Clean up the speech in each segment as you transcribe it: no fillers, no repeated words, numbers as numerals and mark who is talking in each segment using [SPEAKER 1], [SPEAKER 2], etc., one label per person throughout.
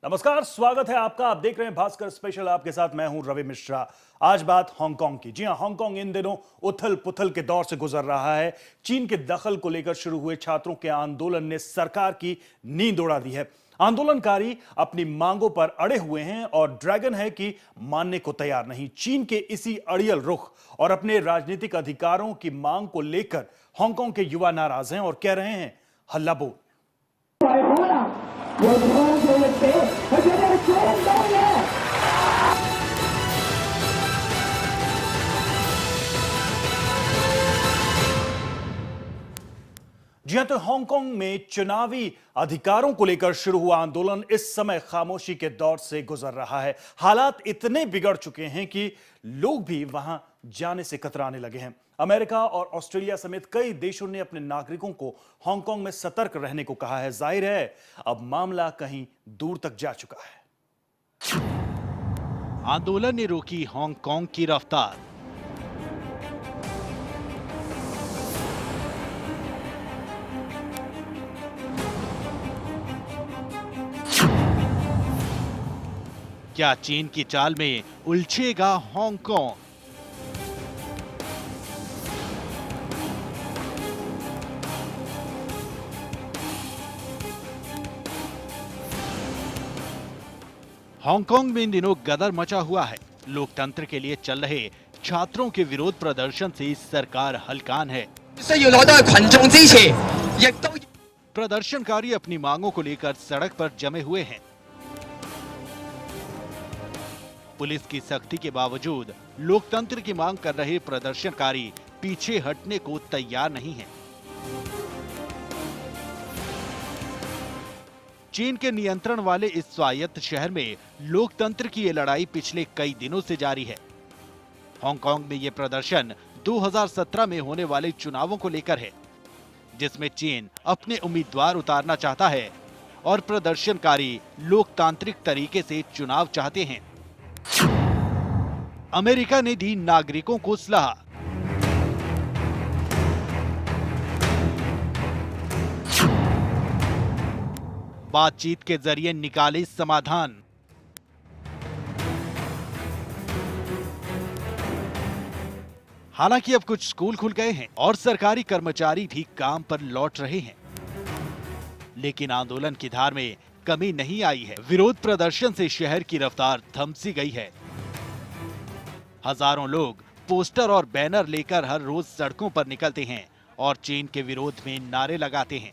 [SPEAKER 1] नमस्कार, स्वागत है आपका। आप देख रहे हैं भास्कर स्पेशल। आपके साथ मैं हूं रवि मिश्रा। आज बात हांगकांग की। जी हां, हांगकांग इन दिनों उथल पुथल के दौर से गुजर रहा है। चीन के दखल को लेकर शुरू हुए छात्रों के आंदोलन ने सरकार की नींद उड़ा दी है। आंदोलनकारी अपनी मांगों पर अड़े हुए हैं और ड्रैगन है कि मानने को तैयार नहीं। चीन के इसी अड़ियल रुख और अपने राजनीतिक अधिकारों की मांग को लेकर हांगकांग के युवा नाराज हैं और कह रहे हैं हल्ला बोल। जी हां, तो हांगकांग में चुनावी अधिकारों को लेकर शुरू हुआ आंदोलन इस समय खामोशी के दौर से गुजर रहा है। हालात इतने बिगड़ चुके हैं कि लोग भी वहां जाने से कतराने लगे हैं। अमेरिका और ऑस्ट्रेलिया समेत कई देशों ने अपने नागरिकों को हांगकांग में सतर्क रहने को कहा है। जाहिर है अब मामला कहीं दूर तक जा चुका है।
[SPEAKER 2] आंदोलन ने रोकी हांगकांग की रफ्तार। क्या चीन की चाल में उलझेगा हांगकांग? हांगकांग में इन दिनों गदर मचा हुआ है। लोकतंत्र के लिए चल रहे छात्रों के विरोध प्रदर्शन से सरकार हलकान है। प्रदर्शनकारी अपनी मांगों को लेकर सड़क पर जमे हुए हैं। पुलिस की सख्ती के बावजूद लोकतंत्र की मांग कर रहे प्रदर्शनकारी पीछे हटने को तैयार नहीं हैं। चीन के नियंत्रण वाले इस स्वायत्त शहर में लोकतंत्र की ये लड़ाई पिछले कई दिनों से जारी है। हांगकांग में ये प्रदर्शन 2017 में होने वाले चुनावों को लेकर है, जिसमें चीन अपने उम्मीदवार उतारना चाहता है और प्रदर्शनकारी लोकतांत्रिक तरीके से चुनाव चाहते हैं। अमेरिका ने दी नागरिकों को सलाह। बातचीत के जरिए निकाले समाधान। हालांकि अब कुछ स्कूल खुल गए हैं और सरकारी कर्मचारी भी काम पर लौट रहे हैं, लेकिन आंदोलन की धार में कमी नहीं आई है। विरोध प्रदर्शन से शहर की रफ्तार थम सी गई है। हजारों लोग पोस्टर और बैनर लेकर हर रोज सड़कों पर निकलते हैं और चीन के विरोध में नारे लगाते हैं।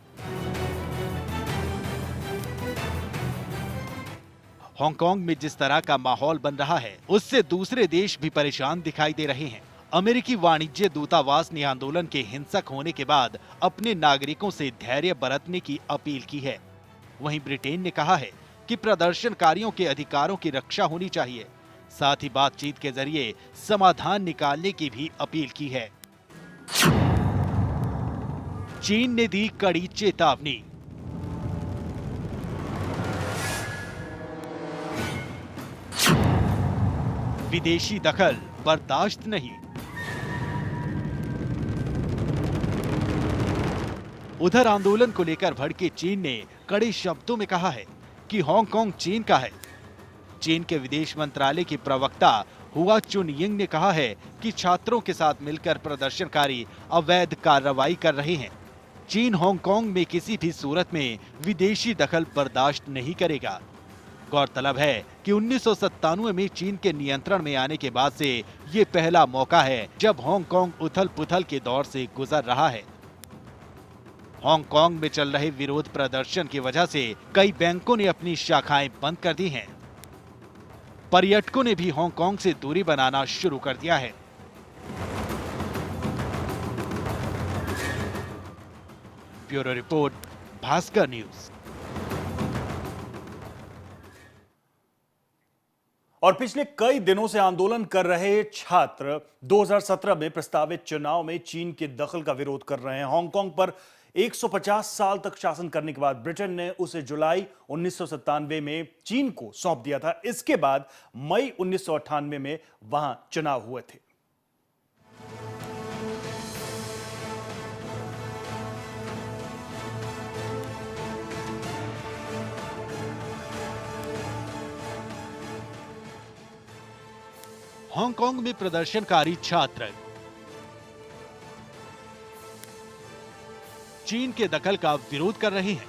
[SPEAKER 2] हांगकांग में जिस तरह का माहौल बन रहा है, उससे दूसरे देश भी परेशान दिखाई दे रहे हैं। अमेरिकी वाणिज्य दूतावास ने आंदोलन के हिंसक होने के बाद अपने नागरिकों से धैर्य बरतने की अपील की है। वहीं ब्रिटेन ने कहा है कि प्रदर्शनकारियों के अधिकारों की रक्षा होनी चाहिए। साथ ही बातचीत के जरिए समाधान निकालने की भी अपील की है। चीन ने दी कड़ी चेतावनी। विदेशी दखल बर्दाश्त नहीं। उधर आंदोलन को लेकर भड़के चीन ने कड़े शब्दों में कहा है कि हांगकांग चीन का है। चीन के विदेश मंत्रालय की प्रवक्ता हुआ चुनयिंग ने कहा है कि छात्रों के साथ मिलकर प्रदर्शनकारी अवैध कार्रवाई कर रहे हैं। चीन हांगकांग में किसी भी सूरत में विदेशी दखल बर्दाश्त नहीं करेगा। गौरतलब है कि 1997 में चीन के नियंत्रण में आने के बाद से ये पहला मौका है जब हांगकांग उथल पुथल के दौर से गुजर रहा है। हांगकांग में चल रहे विरोध प्रदर्शन की वजह से कई बैंकों ने अपनी शाखाएं बंद कर दी हैं। पर्यटकों ने भी हांगकांग से दूरी बनाना शुरू कर दिया है। Bureau report, Bhaskar news.
[SPEAKER 1] और पिछले कई दिनों से आंदोलन कर रहे छात्र 2017 में प्रस्तावित चुनाव में चीन के दखल का विरोध कर रहे हैं। हांगकांग पर 150 साल तक शासन करने के बाद ब्रिटेन ने उसे जुलाई 1997 में चीन को सौंप दिया था। इसके बाद मई 1998 में वहां चुनाव हुए थे।
[SPEAKER 2] हांगकांग में प्रदर्शनकारी छात्र चीन के दखल का विरोध कर रहे हैं।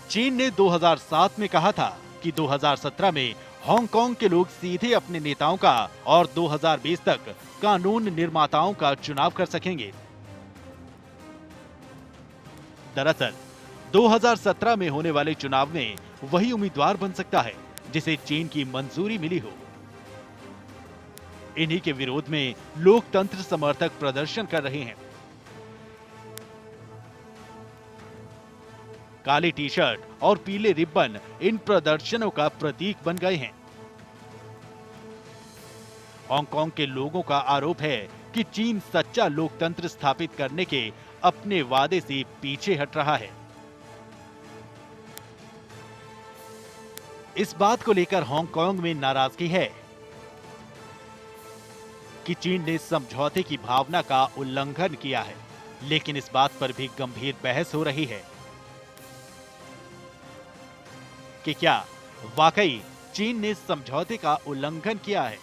[SPEAKER 2] चीन ने 2007 में कहा था कि 2017 में हांगकांग के लोग सीधे अपने नेताओं का और 2020 तक कानून निर्माताओं का चुनाव कर सकेंगे। दरअसल 2017 में होने वाले चुनाव में वही उम्मीदवार बन सकता है जिसे चीन की मंजूरी मिली हो। इन्हीं के विरोध में लोकतंत्र समर्थक प्रदर्शन कर रहे हैं। काली टी शर्ट और पीले रिबन इन प्रदर्शनों का प्रतीक बन गए हैं। हांगकांग के लोगों का आरोप है कि चीन सच्चा लोकतंत्र स्थापित करने के अपने वादे से पीछे हट रहा है। इस बात को लेकर हांगकांग में नाराजगी है कि चीन ने समझौते की भावना का उल्लंघन किया है, लेकिन इस बात पर भी गंभीर बहस हो रही है कि क्या वाकई चीन ने समझौते का उल्लंघन किया है।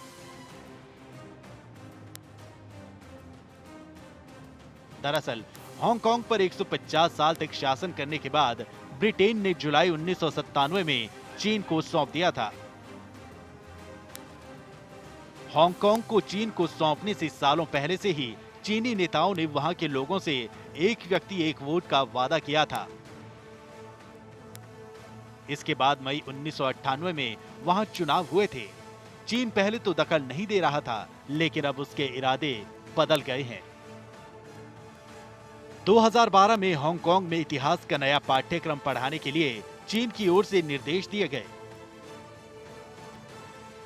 [SPEAKER 2] दरअसल हांगकांग पर 150 साल तक शासन करने के बाद ब्रिटेन ने जुलाई 1997 में चीन को सौंप दिया था। हांगकांग को चीन को सौंपने से सालों पहले से ही चीनी नेताओं ने वहां के लोगों से एक व्यक्ति एक वोट का वादा किया था। इसके बाद मई 1998 में वहां चुनाव हुए थे। चीन पहले तो दखल नहीं दे रहा था, लेकिन अब उसके इरादे बदल गए हैं। 2012 में हांगकांग में इतिहास का नया पाठ्यक्रम पढ़ाने के लिए चीन की ओर से निर्देश दिए गए।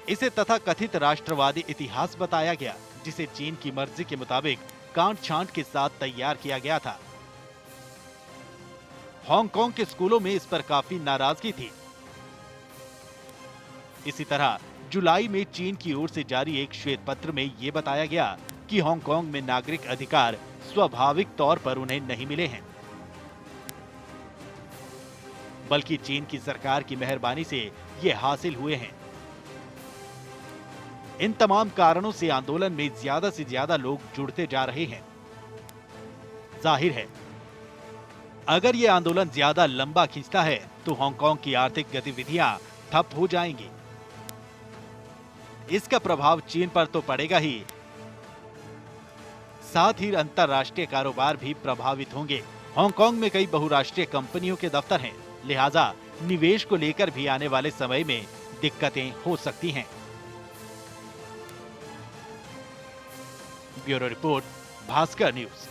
[SPEAKER 2] इसे तथाकथित राष्ट्रवादी इतिहास बताया गया, जिसे चीन की मर्जी के मुताबिक कांट छांट के साथ तैयार किया गया था। हांगकांग के स्कूलों में इस पर काफी नाराजगी थी। इसी तरह जुलाई में चीन की ओर से जारी एक श्वेत पत्र में यह बताया गया कि हांगकांग में नागरिक अधिकार स्वाभाविक तौर पर उन्हें नहीं मिले हैं, बल्कि चीन की सरकार की मेहरबानी से ये हासिल हुए हैं। इन तमाम कारणों से आंदोलन में ज्यादा से ज्यादा लोग जुड़ते जा रहे हैं। जाहिर है, अगर ये आंदोलन ज्यादा लंबा खींचता है तो हांगकांग की आर्थिक गतिविधियां ठप हो जाएंगी। इसका प्रभाव चीन पर तो पड़ेगा ही, साथ ही अंतरराष्ट्रीय कारोबार भी प्रभावित होंगे। हांगकांग में कई बहुराष्ट्रीय कंपनियों के दफ्तर हैं, लिहाजा निवेश को लेकर भी आने वाले समय में दिक्कतें हो सकती हैं। Bureau report, Bhaskar news.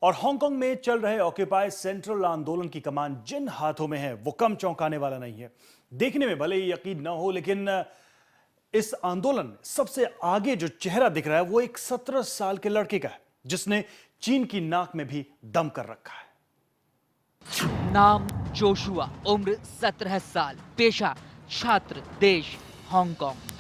[SPEAKER 1] और हांगकांग में चल रहे ऑक्यूपाई सेंट्रल आंदोलन की कमान जिन हाथों में है वो कम चौंकाने वाला नहीं है। देखने में भले ही यकीन न हो, लेकिन इस आंदोलन में सबसे आगे जो चेहरा दिख रहा है वो एक 17 साल के लड़के का है, जिसने चीन की नाक में भी दम कर रखा है।
[SPEAKER 3] नाम जोशुआ, उम्र 17 साल, पेशा छात्र, देश हांगकांग।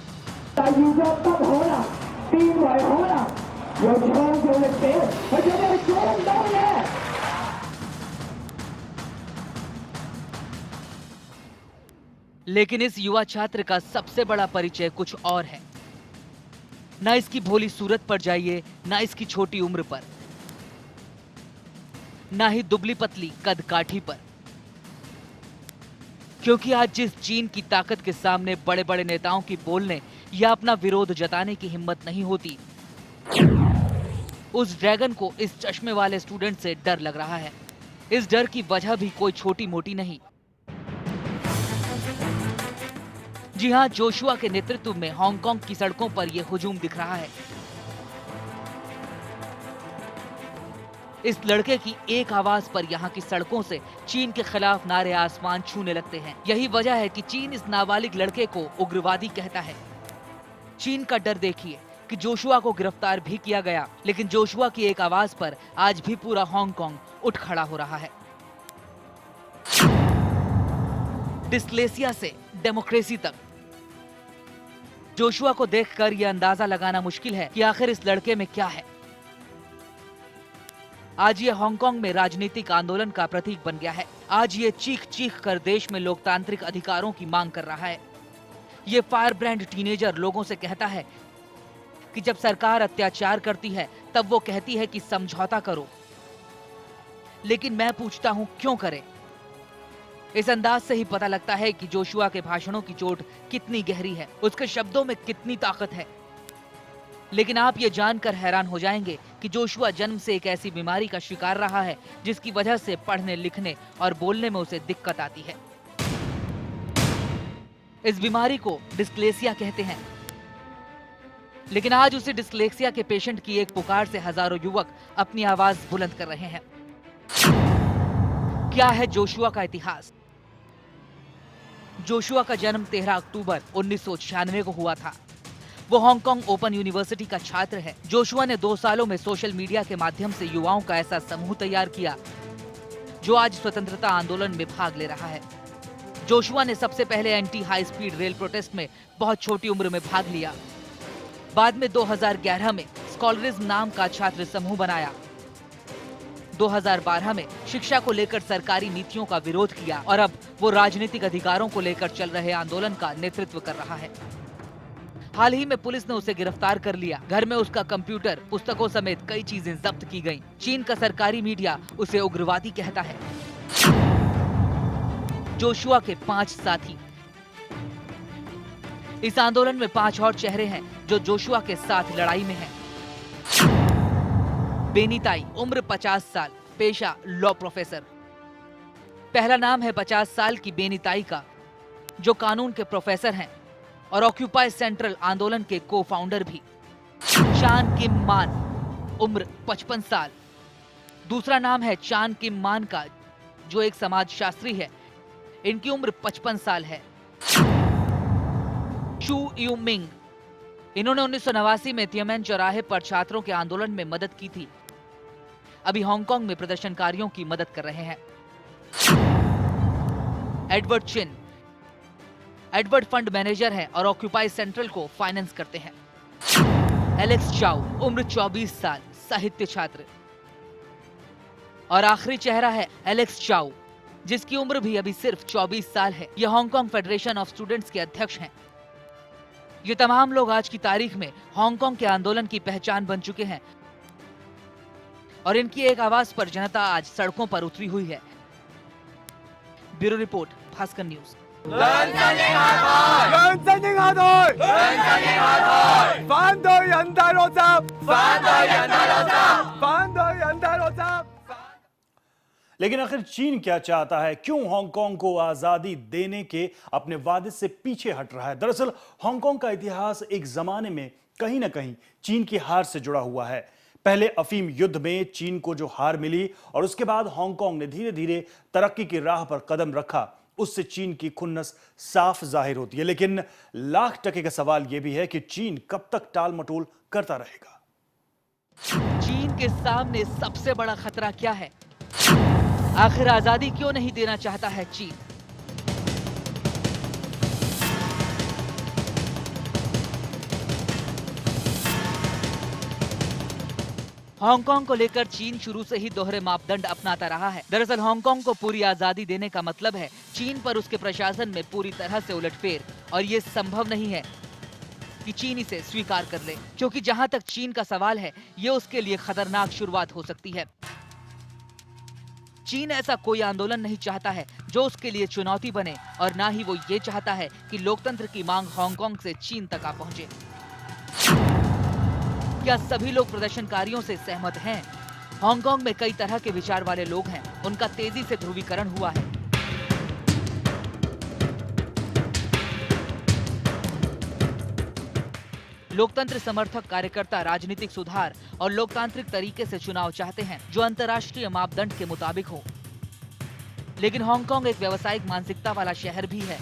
[SPEAKER 3] लेकिन इस युवा छात्र का सबसे बड़ा परिचय कुछ और है। ना इसकी भोली सूरत पर जाइए, ना इसकी छोटी उम्र पर, ना ही दुबली पतली कद काठी पर। क्योंकि आज जिस चीन की ताकत के सामने बड़े बड़े नेताओं की बोलने या अपना विरोध जताने की हिम्मत नहीं होती, उस ड्रैगन को इस चश्मे वाले स्टूडेंट से डर लग रहा है। इस डर की वजह भी कोई छोटी मोटी नहीं। जी हां, जोशुआ के नेतृत्व में हांगकांग की सड़कों पर यह हुजूम दिख रहा है। इस लड़के की एक आवाज पर यहाँ की सड़कों से चीन के खिलाफ नारे आसमान छूने लगते हैं। यही वजह है कि चीन इस नाबालिग लड़के को उग्रवादी कहता है। चीन का डर देखिए कि जोशुआ को गिरफ्तार भी किया गया, लेकिन जोशुआ की एक आवाज पर आज भी पूरा हांगकांग उठ खड़ा हो रहा है। डिस्लेसिया से डेमोक्रेसी तक जोशुआ को देखकर यह अंदाजा लगाना मुश्किल है कि आखिर इस लड़के में क्या है। आज ये हांगकांग में राजनीतिक आंदोलन का प्रतीक बन गया है। आज ये चीख चीख कर देश में लोकतांत्रिक अधिकारों की मांग कर रहा है। ये फायर ब्रांड टीनेजर लोगों से कहता है कि जब सरकार अत्याचार करती है तब वो कहती है कि समझौता करो, लेकिन मैं पूछता हूं क्यों करे। इस अंदाज से ही पता लगता है कि जोशुआ के भाषणों की चोट कितनी गहरी है, उसके शब्दों में कितनी ताकत है। लेकिन आप ये जानकर हैरान हो जाएंगे कि जोशुआ जन्म से एक ऐसी बीमारी का शिकार रहा है जिसकी वजह से पढ़ने लिखने और बोलने में उसे दिक्कत आती है। इस बीमारी को डिस्लेक्सिया कहते हैं। लेकिन आज उसी डिस्लेक्सिया के पेशेंट की एक पुकार से हजारों युवक अपनी आवाज बुलंद कर रहे हैं। क्या है जोशुआ का इतिहास? जोशुआ का जन्म 13 अक्टूबर 1996 को हुआ था। वो हांगकांग ओपन यूनिवर्सिटी का छात्र है। जोशुआ ने 2 सालों में सोशल मीडिया के माध्यम से युवाओं का ऐसा समूह तैयार किया जो आज स्वतंत्रता आंदोलन में भाग ले रहा है। जोशुआ ने सबसे पहले anti high speed rail protest में बहुत छोटी उम्र में भाग लिया। बाद में 2011 में स्कॉलरिज्म नाम का छात्र समूह बनाया। 2012 में शिक्षा को लेकर सरकारी नीतियों का विरोध किया और अब वो राजनीतिक अधिकारों को लेकर चल रहे आंदोलन का नेतृत्व कर रहा है। हाल ही में पुलिस ने उसे गिरफ्तार कर लिया। घर में उसका कंप्यूटर, पुस्तकों समेत कई चीजें जब्त की गईं। चीन का सरकारी मीडिया उसे उग्रवादी कहता है। जोशुआ के 5 साथी। इस आंदोलन में 5 और चेहरे हैं जो जोशुआ के साथ लड़ाई में हैं। बेनीताई, उम्र 50 साल, पेशा लॉ प्रोफेसर। पहला नाम है 50 साल की बेनीताई का, जो कानून के प्रोफेसर हैं और ऑक्यूपाई सेंट्रल आंदोलन के को फाउंडर भी। चान किम मान, उम्र 55 साल। दूसरा नाम है चान किम मान का, जो एक समाजशास्त्री है। इनकी उम्र 55 साल है। चू यू मिंग, इन्होंने 1989 में तियानमेन चौराहे पर छात्रों के आंदोलन में मदद की थी। अभी हांगकांग में प्रदर्शनकारियों की मदद कर रहे हैं। एडवर्ड चिन, एडवर्ड फंड मैनेजर है और ऑक्यूपाई सेंट्रल को फाइनेंस करते हैं। एलेक्स चाउ, उम्र 24 साल, साहित्य छात्र। और आखिरी चेहरा है एलेक्स चाउ, जिसकी उम्र भी अभी सिर्फ 24 साल है। यह हांगकांग फेडरेशन ऑफ स्टूडेंट्स के अध्यक्ष हैं। ये तमाम लोग आज की तारीख में हांगकांग के आंदोलन की पहचान बन चुके हैं और इनकी एक आवाज पर जनता आज सड़कों पर उतरी हुई है। Bureau report, Bhaskar news.
[SPEAKER 1] लेकिन आखिर चीन क्या चाहता है? क्यों हांगकांग को आजादी देने के अपने वादे से पीछे हट रहा है? दरअसल हांगकांग का इतिहास एक जमाने में कहीं ना कहीं चीन की हार से जुड़ा हुआ है। पहले अफीम युद्ध में चीन को जो हार मिली और उसके बाद हांगकांग ने धीरे धीरे तरक्की की राह पर कदम रखा, उससे चीन की खुन्नस साफ जाहिर होती है। लेकिन लाख टके का सवाल यह भी है कि चीन कब तक टाल मटोल करता रहेगा?
[SPEAKER 3] चीन के सामने सबसे बड़ा खतरा क्या है? आखिर आजादी क्यों नहीं देना चाहता है चीन? हांगकांग को लेकर चीन शुरू से ही दोहरे मापदंड अपनाता रहा है। दरअसल हांगकांग को पूरी आजादी देने का मतलब है चीन पर उसके प्रशासन में पूरी तरह से उलटफेर, और ये संभव नहीं है कि चीन इसे स्वीकार कर ले, क्योंकि जहां तक चीन का सवाल है, ये उसके लिए खतरनाक शुरुआत हो सकती है। चीन ऐसा कोई आंदोलन नहीं चाहता है जो उसके लिए चुनौती बने, और ना ही वो ये चाहता है कि लोकतंत्र की मांग हांगकांग से चीन तक आ पहुंचे। क्या सभी लोग प्रदर्शनकारियों से सहमत हैं? हांगकांग में कई तरह के विचार वाले लोग हैं, उनका तेजी से ध्रुवीकरण हुआ है। लोकतंत्र समर्थक कार्यकर्ता राजनीतिक सुधार और लोकतांत्रिक तरीके से चुनाव चाहते हैं जो अंतर्राष्ट्रीय मापदंड के मुताबिक हो। लेकिन हांगकांग एक व्यावसायिक मानसिकता वाला शहर भी है,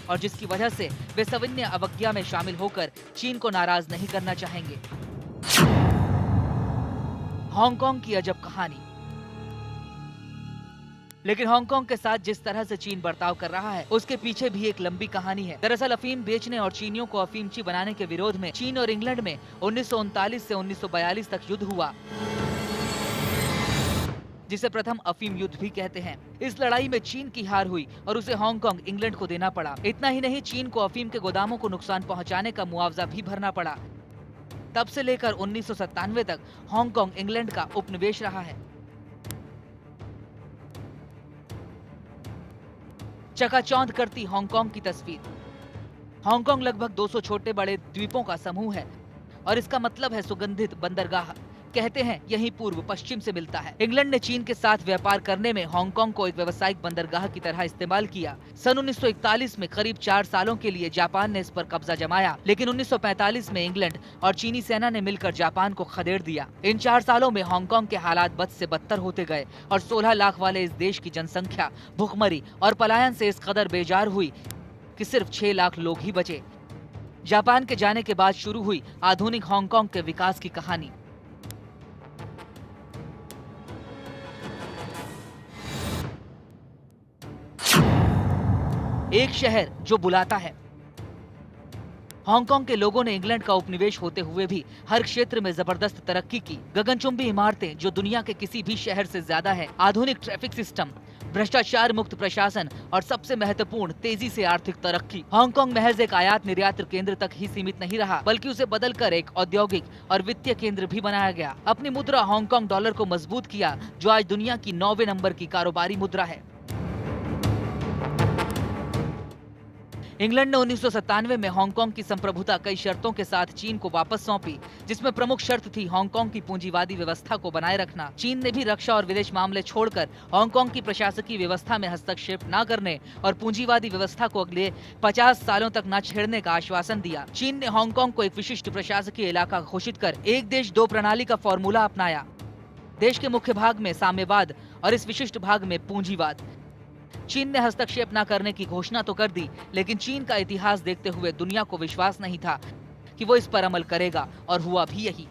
[SPEAKER 3] और जिसकी वजह से वे सविनय अवज्ञा में शामिल होकर चीन को नाराज नहीं करना चाहेंगे। हांगकांग की अजब कहानी। लेकिन हांगकांग के साथ जिस तरह से चीन बर्ताव कर रहा है, उसके पीछे भी एक लंबी कहानी है। दरअसल अफीम बेचने और चीनियों को अफीमची बनाने के विरोध में चीन और इंग्लैंड में 1939 से 1942 तक युद्ध हुआ। जिसे प्रथम अफीम युद्ध भी कहते हैं। इस लड़ाई में चीन की हार हुई और उसे हांगकांग इंग्लैंड को देना पड़ा। इतना ही नहीं, चीन को अफीम के गोदामों को नुकसान पहुंचाने का मुआवजा भी भरना पड़ा। तब से लेकर 1997 तक हांगकांग इंग्लैंड का उपनिवेश रहा है। चकाचौंध करती हांगकांग की तस्वीर। हांगकांग लगभग 200 छोटे बड़े द्वीपों का समूह है और इसका मतलब है सुगंधित बंदरगाह। कहते हैं यही पूर्व पश्चिम से मिलता है। इंग्लैंड ने चीन के साथ व्यापार करने में हांगकांग को एक व्यावसायिक बंदरगाह की तरह इस्तेमाल किया। सन 1941 में करीब 4 सालों के लिए जापान ने इस पर कब्जा जमाया, लेकिन 1945 में इंग्लैंड और चीनी सेना ने मिलकर जापान को खदेड़ दिया। इन 4 सालों में हांगकांग के हालात बद से बदतर होते गए और 16 लाख वाले इस देश की जनसंख्या भुखमरी और पलायन से इस कदर बेजार हुई कि सिर्फ 6 लाख लोग ही बचे। जापान के जाने के बाद शुरू हुई आधुनिक हांगकांग के विकास की कहानी। एक शहर जो बुलाता है। हांगकांग के लोगों ने इंग्लैंड का उपनिवेश होते हुए भी हर क्षेत्र में जबरदस्त तरक्की की। गगनचुंबी इमारतें जो दुनिया के किसी भी शहर से ज्यादा है, आधुनिक ट्रैफिक सिस्टम, भ्रष्टाचार मुक्त प्रशासन और सबसे महत्वपूर्ण तेजी से आर्थिक तरक्की। हांगकांग महज एक आयात निर्यात केंद्र तक ही सीमित नहीं रहा, बल्कि उसे बदलकर एक औद्योगिक और वित्तीय केंद्र भी बनाया गया। अपनी मुद्रा हांगकांग डॉलर को मजबूत किया, जो आज दुनिया की 9वें नंबर की कारोबारी मुद्रा है। इंग्लैंड ने 1997 में हांगकांग की संप्रभुता कई शर्तों के साथ चीन को वापस सौंपी, जिसमें प्रमुख शर्त थी हांगकांग की पूंजीवादी व्यवस्था को बनाए रखना। चीन ने भी रक्षा और विदेश मामले छोड़कर हांगकांग की प्रशासकीय व्यवस्था में हस्तक्षेप न करने और पूंजीवादी व्यवस्था को अगले 50 सालों तक न छेड़ने का आश्वासन दिया। चीन ने हांगकांग को एक विशिष्ट प्रशासकीय इलाका घोषित कर एक देश दो प्रणाली का फॉर्मूला अपनाया। देश के मुख्य भाग में साम्यवाद और इस विशिष्ट भाग में पूंजीवाद। चीन ने हस्तक्षेप न करने की घोषणा तो कर दी, लेकिन चीन का इतिहास देखते हुए दुनिया को विश्वास नहीं था कि वो इस पर अमल करेगा, और हुआ भी यही।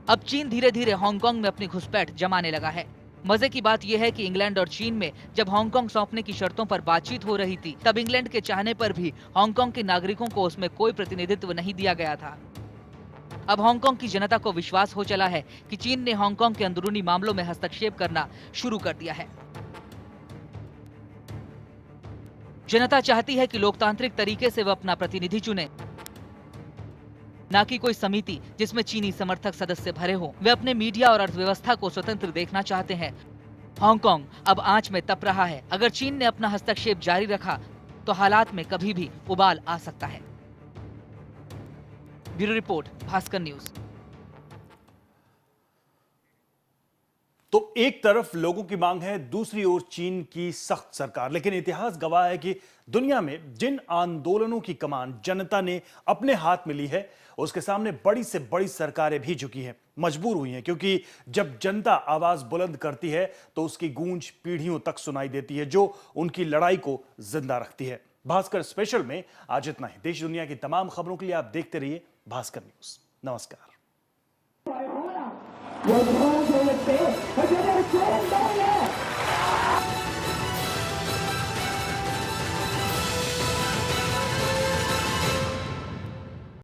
[SPEAKER 3] अब चीन धीरे धीरे हांगकांग में अपनी घुसपैठ जमाने लगा है। मजे की बात यह है कि इंग्लैंड और चीन में जब हांगकांग सौंपने की शर्तों पर बातचीत हो रही थी, तब इंग्लैंड के चाहने पर भी हांगकांग के नागरिकों को उसमें कोई प्रतिनिधित्व नहीं दिया गया था। अब हांगकांग की जनता को विश्वास हो चला है कि चीन ने हांगकांग के अंदरूनी मामलों में हस्तक्षेप करना शुरू कर दिया है। जनता चाहती है कि लोकतांत्रिक तरीके से वह अपना प्रतिनिधि चुने, न कि कोई समिति जिसमें चीनी समर्थक सदस्य भरे हों। वे अपने मीडिया और अर्थव्यवस्था को स्वतंत्र देखना चाहते हैं। हांगकांग अब आंच में तप रहा है। अगर चीन ने अपना हस्तक्षेप जारी रखा तो हालात में कभी भी उबाल आ सकता है। Bureau report, Bhaskar news.
[SPEAKER 1] तो एक तरफ लोगों की मांग है, दूसरी ओर चीन की सख्त सरकार। लेकिन इतिहास गवाह है कि दुनिया में जिन आंदोलनों की कमान जनता ने अपने हाथ में ली है, उसके सामने बड़ी से बड़ी सरकारें भी झुकी हैं, मजबूर हुई हैं, क्योंकि जब जनता आवाज बुलंद करती है तो उसकी गूंज पीढ़ियों तक सुनाई देती है, जो उनकी लड़ाई को जिंदा रखती है। भास्कर स्पेशल में आज इतना ही। देश दुनिया की तमाम खबरों के लिए आप देखते रहिए भास्कर न्यूज। नमस्कार।